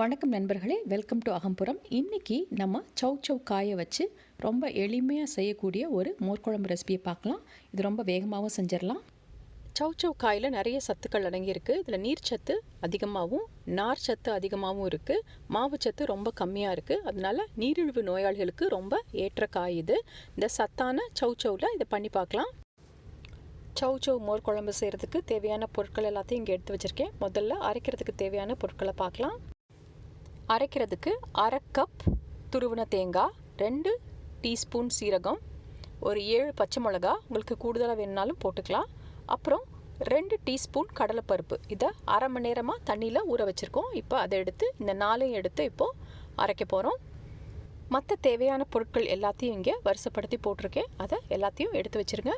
வணக்கம் நண்பர்களே, welcome to Agampuram. இன்றைக்கி நம்ம சௌ காயை வச்சு ரொம்ப எளிமையாக செய்யக்கூடிய ஒரு மோர்க்குழம்பு ரெசிபியை பார்க்கலாம். இது ரொம்ப வேகமாகவும் செஞ்சிடலாம். சௌ காயில் நிறைய சத்துக்கள் அடங்கியிருக்கு. இதில் நீர்ச்சத்து அதிகமாகவும் நார் சத்து அதிகமாகவும் இருக்குது. மாவு சத்து ரொம்ப கம்மியாக இருக்குது. அதனால நீரிழிவு நோயாளிகளுக்கு ரொம்ப ஏற்ற காய் இது. இந்த சத்தான சௌவில் இதை பண்ணி பார்க்கலாம். சௌ மோர்க்குழம்பு செய்கிறதுக்கு தேவையான பொருட்கள் எல்லாத்தையும் இங்கே எடுத்து வச்சுருக்கேன். முதல்ல அரைக்கிறதுக்கு தேவையான பொருட்களை பார்க்கலாம். அரைக்கிறதுக்கு 1/2 கப் துருவின தேங்காய், 2 டீஸ்பூன் சீரகம், ஒரு 7 பச்சை மிளகா, உங்களுக்கு கூடுதலாக வேணுனாலும் போட்டுக்கலாம். அப்புறம் 2 டீஸ்பூன் கடலைப்பருப்பு. இதை அரை மணி நேரமாக தண்ணியில் ஊற வச்சுருக்கோம். இப்போ அதை எடுத்து இந்த 4ஐயும் எடுத்து இப்போது அரைக்க போகிறோம். மற்ற தேவையான பொருட்கள் எல்லாத்தையும் இங்கே வரிசைப்படுத்தி போட்டிருக்கேன். அதை எல்லாத்தையும் எடுத்து வச்சுருங்க.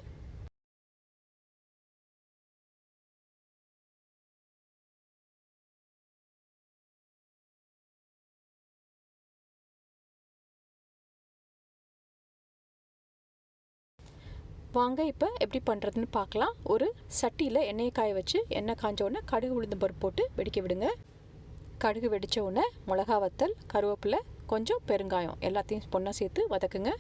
வாங்க இப்போ எப்படி பண்ணுறதுன்னு பார்க்கலாம். ஒரு சட்டியில் எண்ணெயை காய வச்சு எண்ணெய் காஞ்ச உடனே கடுகு உளுந்தம் பருப்பு போட்டு வெடிக்க விடுங்க. கடுகு வெடித்த உடனே மிளகா வத்தல், கருவேப்பிலை, கொஞ்சம் பெருங்காயம் எல்லாத்தையும் பொண்ணாக சேர்த்து வதக்குங்க.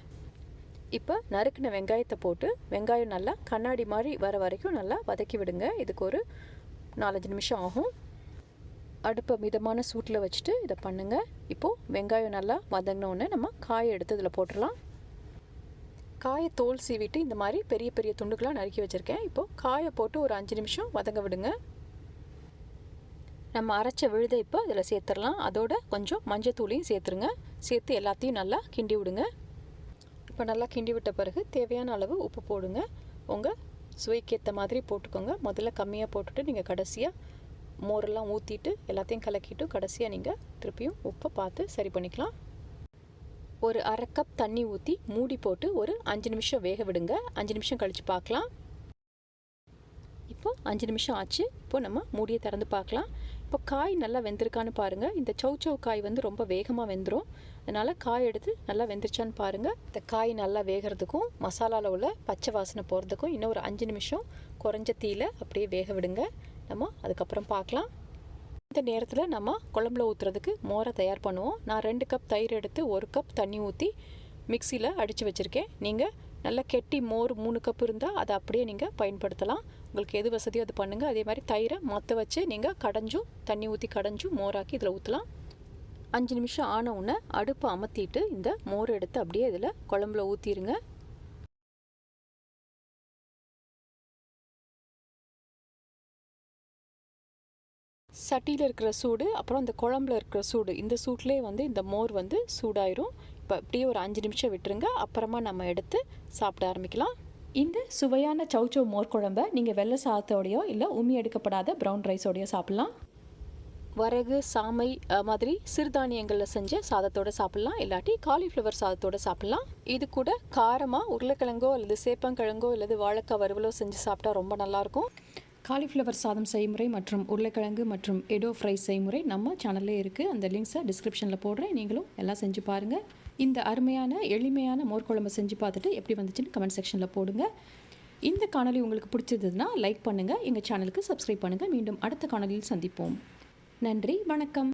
இப்போ நறுக்கின வெங்காயத்தை போட்டு வெங்காயம் நல்லா கண்ணாடி மாதிரி வர வரைக்கும் நல்லா வதக்கி விடுங்க. இதுக்கு ஒரு 4-5 நிமிஷம் ஆகும். அடுப்பை மிதமான சூட்டில் வச்சுட்டு இதை பண்ணுங்கள். இப்போது வெங்காயம் நல்லா வதங்கின உடனே நம்ம காயை எடுத்து இதில் போட்டுடலாம். காயை தோல் சீவிட்டு இந்த மாதிரி பெரிய பெரிய துண்டுகளாக நறுக்கி வச்சுருக்கேன். இப்போது காயை போட்டு ஒரு 5 நிமிஷம் வதங்க விடுங்க. நம்ம அரைச்ச விழுதை இப்போ இதில் சேர்த்துடலாம். அதோட கொஞ்சம் மஞ்சத்தூளையும் சேர்த்துருங்க. சேர்த்து எல்லாத்தையும் நல்லா கிண்டி விடுங்க. இப்போ நல்லா கிண்டி விட்ட பிறகு தேவையான அளவு உப்பு போடுங்க. உங்கள் சுவைக்கேற்ற மாதிரி போட்டுக்கோங்க. முதல்ல கம்மியாக போட்டுட்டு நீங்கள் கடைசியாக மோரெல்லாம் ஊற்றிட்டு எல்லாத்தையும் கலக்கிட்டு கடைசியாக நீங்கள் திருப்பியும் உப்பை பார்த்து சரி பண்ணிக்கலாம். ஒரு 1/2 கப் தண்ணி ஊற்றி மூடி போட்டு ஒரு 5 நிமிஷம் வேக விடுங்க. 5 நிமிஷம் கழித்து பார்க்கலாம். இப்போ 5 நிமிஷம் ஆச்சு. இப்போ நம்ம மூடியை திறந்து பார்க்கலாம். இப்போ காய் நல்லா வெந்திருக்கான்னு பாருங்கள். இந்த சௌ காய் வந்து ரொம்ப வேகமாக வெந்துடும். அதனால் காய் எடுத்து நல்லா வெந்துருச்சான்னு பாருங்கள். இந்த காய் நல்லா வேகிறதுக்கும் மசாலாவில் உள்ள பச்சை வாசனை போகிறதுக்கும் இன்னும் ஒரு 5 நிமிஷம் குறைஞ்ச தீயில அப்படியே வேக விடுங்க. நம்ம அதுக்கப்புறம் பார்க்கலாம். இந்த நேரத்தில் நம்ம குழம்புல ஊற்றுறதுக்கு மோரை தயார் பண்ணுவோம். நான் 2 கப் தயிர் எடுத்து 1 கப் தண்ணி ஊற்றி மிக்சியில் அடித்து வச்சுருக்கேன். நீங்கள் நல்லா கெட்டி மோர் 3 கப் இருந்தால் அதை அப்படியே நீங்கள் பயன்படுத்தலாம். உங்களுக்கு எது வசதியோ அது பண்ணுங்கள். அதே மாதிரி தயிரை மற்ற வச்சு நீங்கள் கடைஞ்சும் தண்ணி ஊற்றி கடைஞ்சும் மோராக்கி இதில் ஊற்றலாம். 5 நிமிஷம் ஆன உடனே அடுப்பை அமர்த்திட்டு இந்த மோர் எடுத்து அப்படியே இதில் குழம்புல ஊற்றிடுங்க. சட்டியில் இருக்கிற சூடு அப்புறம் இந்த குழம்புல இருக்கிற சூடு, இந்த சூட்லேயே வந்து இந்த மோர் வந்து சூடாயிரும். இப்போ அப்படியே ஒரு 5 நிமிஷம் விட்டுருங்க. அப்புறமா நம்ம எடுத்து சாப்பிட ஆரம்பிக்கலாம். இந்த சுவையான சௌ மோர் குழம்பை நீங்கள் வெள்ளை சாதத்தோடையோ இல்லை உமி எடுக்கப்படாத ப்ரௌன் ரைஸோடையோ சாப்பிட்லாம். வரகு, சாமை மாதிரி சிறுதானியங்களில் செஞ்ச சாதத்தோடு சாப்பிட்லாம். இல்லாட்டி காலிஃப்ளவர் சாதத்தோடு சாப்பிட்லாம். இது கூட காரமாக உருளைக்கிழங்கோ அல்லது சேப்பங்கிழங்கோ அல்லது வாழைக்காய் வறுவலோ செஞ்சு சாப்பிட்டா ரொம்ப நல்லாயிருக்கும். காலிஃப்ளவர் சாதம் செய்முறை மற்றும் உருளைக்கிழங்கு மற்றும் எடோ ஃப்ரை செய்முறை நம்ம சேனல்லே இருக்குது. அந்த லிங்க்ஸை டிஸ்கிரிப்ஷனில் போடுறேன். நீங்களும் எல்லாம் செஞ்சு பாருங்கள். இந்த அருமையான எளிமையான மோர்க்குழம்பை செஞ்சு பார்த்துட்டு எப்படி வந்துச்சுன்னு கமெண்ட் செக்ஷனில் போடுங்க. இந்த காணொலி உங்களுக்கு பிடிச்சிருந்ததுன்னா லைக் பண்ணுங்கள். எங்கள் சேனலுக்கு சப்ஸ்கிரைப் பண்ணுங்கள். மீண்டும் அடுத்த காணொலியில் சந்திப்போம். நன்றி, வணக்கம்.